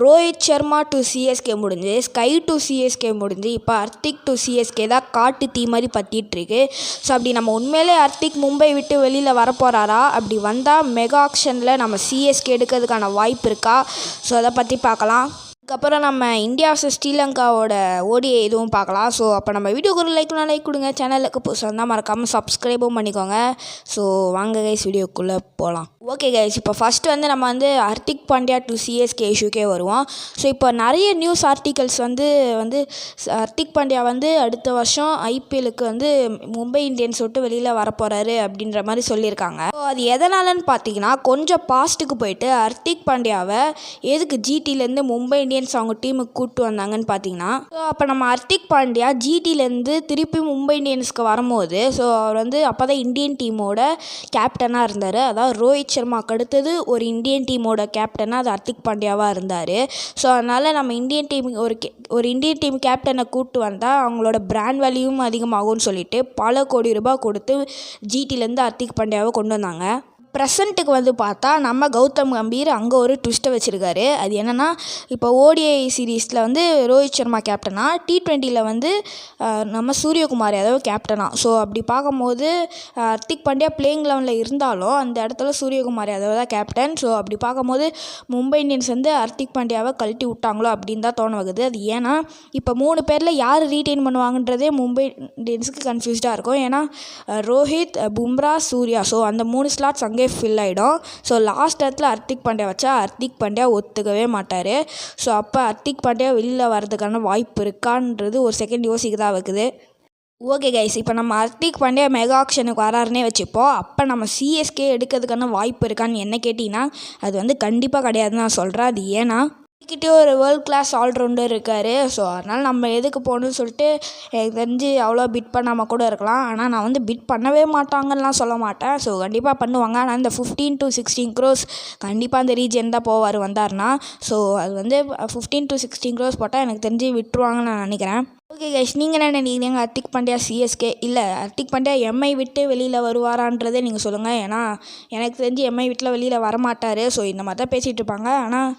Rohit Sharma to CSK முடிஞ்சு, sky to CSK முடிஞ்சு, இப்போ ஹர்திக் டு சிஎஸ்கே தான் காட்டு தீ மாதிரி பற்றிட்டுருக்கு. ஸோ அப்படி நம்ம உண்மையிலே ஹர்திக் மும்பை விட்டு வெளியில் வரப்போகிறாரா? அப்படி வந்தால் மெகா ஆக்ஷனில் நம்ம சிஎஸ்கே எடுக்கிறதுக்கான வாய்ப்பு இருக்கா? ஸோ அதை பற்றி பார்க்கலாம். அதுக்கப்புறம் நம்ம இந்தியா vs ஸ்ரீலங்காவோட ஓடிஐ இதுவும் பார்க்கலாம். ஸோ அப்போ நம்ம வீடியோக்கு ஒரு லைக் கொடுங்க. சேனலுக்கு புதுசாக இருந்தால் மறக்காமல் சப்ஸ்கிரைபும் பண்ணிக்கோங்க. ஸோ வாங்க கைஸ் வீடியோக்குள்ளே போகலாம். ஓகே கைஸ், இப்போ ஃபஸ்ட்டு வந்து நம்ம வந்து ஹர்திக் பாண்டியா டு சிஎஸ்கே இஷ்யூக்கே வருவோம். ஸோ இப்போ நிறைய நியூஸ் ஆர்டிகல்ஸ் வந்து ஹர்திக் பாண்டியா வந்து அடுத்த வருஷம் ஐபிஎலுக்கு வந்து மும்பை இந்தியன்ஸ் விட்டு வெளியில் வரப்போகிறாரு அப்படின்ற மாதிரி சொல்லியிருக்காங்க. ஸோ அது எதனாலன்னு பார்த்தீங்கன்னா, கொஞ்சம் பாஸ்ட்டுக்கு போயிட்டு ஹர்திக் பாண்டியாவை எதுக்கு ஜிடிலேருந்து மும்பை இந்தியன்ஸ் அவங்க டீமுக்கு கூப்பிட்டு வந்தாங்கன்னு பார்த்தீங்கன்னா, ஸோ அப்போ நம்ம ஹர்திக் பாண்டியா ஜிடிலேருந்து திருப்பி மும்பை இந்தியன்ஸ்க்கு வரும்போது, ஸோ அவர் வந்து அப்போ தான் இந்தியன் டீமோட கேப்டனாக இருந்தார். அதாவது ரோஹித் சர்மாவுக்கு அடுத்தது ஒரு இந்தியன் டீமோட கேப்டனாக அது ஹர்திக் பாண்டியாவாக இருந்தார். ஸோ அதனால் நம்ம இந்தியன் டீம் ஒரு இந்தியன் டீம் கேப்டனை கூப்பிட்டு வந்தால் அவங்களோட பிராண்ட் வேல்யூவும் அதிகமாகும்னு சொல்லிட்டு பல கோடி ரூபாய் கொடுத்து ஜிடிலேருந்து ஹர்திக் பாண்டியாவை கொண்டு வந்தாங்க. ப்ரெசண்ட்டுக்கு வந்து பார்த்தா நம்ம கௌதம் கம்பீர் அங்கே ஒரு ட்விஸ்ட்டை வச்சுருக்காரு. அது என்னென்னா, இப்போ ஓடிஐ சீரீஸில் வந்து ரோஹித் சர்மா கேப்டனா, T20யில் வந்து நம்ம சூரியகுமார் யாதவ் கேப்டனா. ஸோ அப்படி பார்க்கும்போது ஹர்திக் பாண்டியா பிளேயிங் லெவனில் இருந்தாலும் அந்த இடத்துல சூரியகுமார் யாதவ் தான் கேப்டன். ஸோ அப்படி பார்க்கும்போது மும்பை இந்தியன்ஸ் வந்து ஹர்திக் பாண்டியாவை கழட்டி விட்டாங்களோ அப்படின்னு தான் தோண வகுது. அது ஏன்னா இப்போ 3 பேரில் யார் ரீட்டைன் பண்ணுவாங்கன்றதே மும்பை இந்தியன்ஸுக்கு கன்ஃபியூஸ்டாக இருக்கும். ஏன்னா ரோஹித், பும்ரா, சூர்யா, ஸோ அந்த 3 ஸ்லாட்ஸ் அங்கே ஃபில் ஆகிடும். ஸோ லாஸ்ட் இடத்துல ஹர்திக் பாண்டியா வச்சா ஹர்திக் பாண்டியா ஒத்துக்கவே மாட்டார். ஸோ அப்போ ஹர்திக் பாண்டியா வெளியில் வர்றதுக்கான வாய்ப்பு இருக்கான்றது ஒரு செகண்ட் யோசிக்க தான் வைக்குது. ஓகே கைஸ், இப்போ நம்ம ஹர்திக் பாண்டியா மெகா ஆக்ஷனுக்கு வராருன்னே வச்சுப்போம். அப்போ நம்ம சிஎஸ்கே எடுக்கிறதுக்கான வாய்ப்பு இருக்கான்னு என்ன கேட்டிங்கன்னா, அது வந்து கண்டிப்பாக கிடையாதுன்னு நான் சொல்கிறேன். அது ஏன்னா கிட்டே ஒரு வேர்ல்ட் கிளாஸ் ஆல்ரவுண்டர் இருக்கார். ஸோ அதனால் நம்ம எதுக்கு போகணுன்னு சொல்லிட்டு எனக்கு தெரிஞ்சு அவ்வளோ பிட் பண்ணாமல் கூட இருக்கலாம். ஆனால் நான் வந்து பிட் பண்ணவே மாட்டாங்கலாம் சொல்ல மாட்டேன். ஸோ கண்டிப்பாக பண்ணுவாங்க. ஆனால் இந்த 15 to 16 crores கண்டிப்பாக அந்த ரீஜன் தான் போவார் வந்தார்னா. ஸோ அது வந்து 15 to 16 crores போட்டால் எனக்கு தெரிஞ்சு விட்டுருவாங்கன்னு நான் நினைக்கிறேன். ஓகே கைஸ், நீங்கள் என்ன நினைக்கிறீங்க? ஹர்திக் பாண்டியா சிஎஸ்கே இல்லை ஹர்திக் பாண்டியா எம்ஐ விட்டு வெளியில் வருவாரான்றதே நீங்கள் சொல்லுங்கள். ஏன்னா எனக்கு தெரிஞ்சு எம்ஐ விட்டில் வெளியில் வரமாட்டார். ஸோ இந்த மாதிரி தான் பேசிகிட்டு இருப்பாங்க. ஆனால்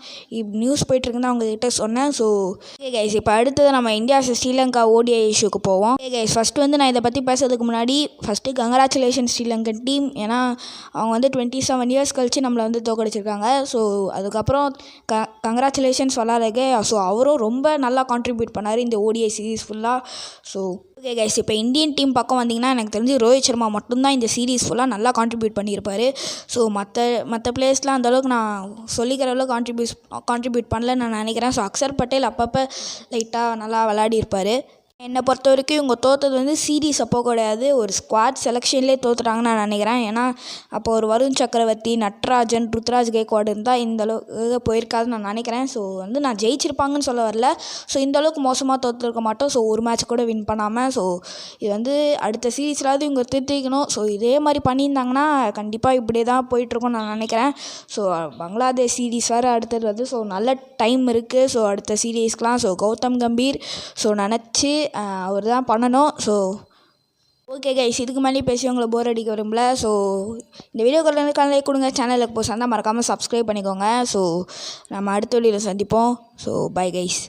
நியூஸ் போயிட்டுருக்குன்னு அவங்ககிட்ட சொன்னேன். ஸோ ஓகே கைஸ், இப்போ அடுத்தது நம்ம இந்தியா vs ஸ்ரீலங்கா ஓடிஐ இஷ்யூக்கு போவோம். ஓகே கைஸ், ஃபஸ்ட்டு வந்து நான் இதை பற்றி பேசுறதுக்கு முன்னாடி ஃபஸ்ட்டு கங்க்ராச்சுலேஷன் ஸ்ரீலங்கன் டீம். ஏன்னா அவங்க வந்து 27 years கழிச்சு நம்மளை வந்து தோக்கடிச்சிருக்காங்க. ஸோ அதுக்கப்புறம் கங்க்ராச்சுலேஷன்ஸ் வளாரகே. ஸோ அவரும் ரொம்ப நல்லா கான்ட்ரிபியூட் பண்ணார் இந்த ஓடிஐ சீரீஸ் ஃபுல்லாக. ஸோ ஓகே கைஸ், இப்போ இந்தியன் டீம் பக்கம் வந்திங்கன்னா எனக்கு தெரிஞ்சு ரோஹித் சர்மா மட்டும்தான் இந்த சீரீஸ் ஃபுல்லாக நல்லா கான்ட்ரிபியூட் பண்ணியிருப்பார். ஸோ மற்ற பிளேயர்ஸ்லாம் அந்தளவுக்கு நான் சொல்லிக்கிற அளவுக்கு கான்ட்ரிபியூட் பண்ணலன்னு நான் நினைக்கிறேன். ஸோ அக்ஷர் பட்டேல் அப்பப்போ லைட்டாக நல்லா விளையாடிருப்பார். என்னை பொறுத்த வரைக்கும் இவங்க தோற்றது வந்து சீரீஸ் அப்போ கிடையாது, ஒரு ஸ்குவாட் செலெக்ஷன்லேயே தோற்றுட்டாங்கன்னு நான் நினைக்கிறேன். ஏன்னா அப்போ ஒரு வருண் சக்கரவர்த்தி, நட்ராஜன், ருத்ராஜ் கேக்வாட் இருந்தால் இந்த அளவுக்கு போயிருக்காதுன்னு நான் நினைக்கிறேன். ஸோ வந்து நான் ஜெயிச்சிருப்பாங்கன்னு சொல்ல வரல. ஸோ இந்த அளவுக்கு மோசமாக தோற்றுருக்க மாட்டோம். ஸோ ஒரு மேட்ச் கூட வின் பண்ணாமல். ஸோ இது வந்து அடுத்த சீரீஸ்லாவது இவங்க திருத்திக்கணும். ஸோ இதே மாதிரி பண்ணியிருந்தாங்கன்னா கண்டிப்பாக இப்படியே தான் போயிட்டுருக்கும்னு நான் நினைக்கிறேன். ஸோ பங்களாதேஷ் சீரீஸ் வேறு அடுத்தது வந்து ஸோ நல்ல டைம் இருக்குது. ஸோ அடுத்த சீரீஸ்க்கெலாம் ஸோ கௌதம் கம்பீர் ஸோ நினச்சி அவர் தான் பண்ணணும். ஸோ ஓகே கைஸ், இதுக்கு மேலே பேசி உங்களை போர் அடிக்க விரும்பல. ஸோ இந்த வீடியோக்கு லைக் கொடுங்க. சேனலுக்கு போய் சந்தா மறக்காமல் சப்ஸ்கிரைப் பண்ணிக்கோங்க. ஸோ நம்ம அடுத்த வீடியோவில் சந்திப்போம். So bye guys.